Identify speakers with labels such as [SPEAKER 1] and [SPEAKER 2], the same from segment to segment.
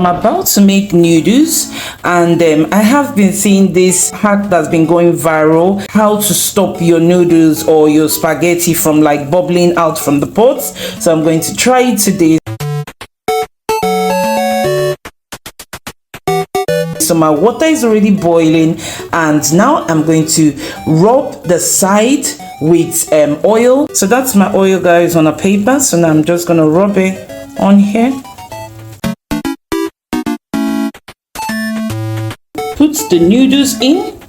[SPEAKER 1] I'm about to make noodles, and I have been seeing this hack that's been going viral, how to stop your noodles or your spaghetti from like bubbling out from the pots. So I'm going to try it today. So my water is already boiling, and now I'm going to rub the side with oil. So that's my oil, guys, on a paper. So now I'm just gonna rub it on here. Put the noodles in.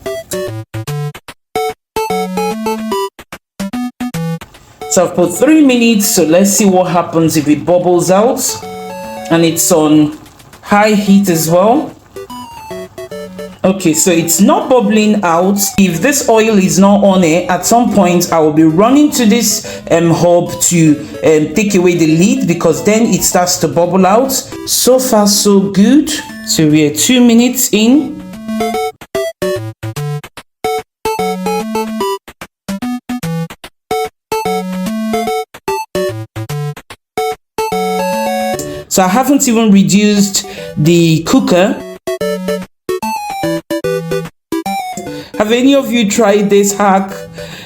[SPEAKER 1] So I've put 3 minutes, so let's see what happens if it bubbles out. And it's on high heat as well. Okay, so it's not bubbling out. If this oil is not on it, at some point I will be running to this hob to take away the lid, because then it starts to bubble out. So far so good. So we are 2 minutes in. So I haven't even reduced the cooker. Have any of you tried this hack?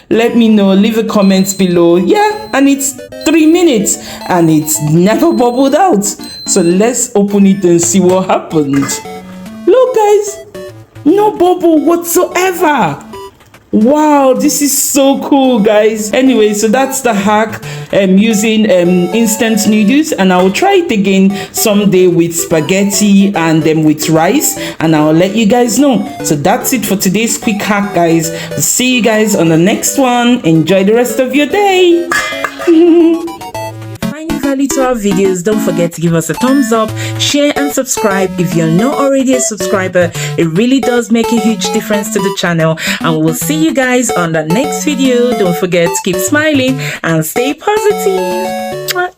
[SPEAKER 1] Let me know, leave a comment below. Yeah, and it's 3 minutes and it's never bubbled out. So let's open it and see what happened. Look, guys, no bubble whatsoever. Wow, this is so cool, guys. Anyway, so that's the hack using instant noodles, and I'll try it again someday with spaghetti and with rice, and I'll let you guys know. So that's it for today's quick hack, guys. See you guys on the next one. Enjoy the rest of your day. Value to our videos, don't forget to give us a thumbs up, share and subscribe if you're not already a subscriber. It really does make a huge difference to the channel, and we'll see you guys on the next video. Don't forget to keep smiling and stay positive.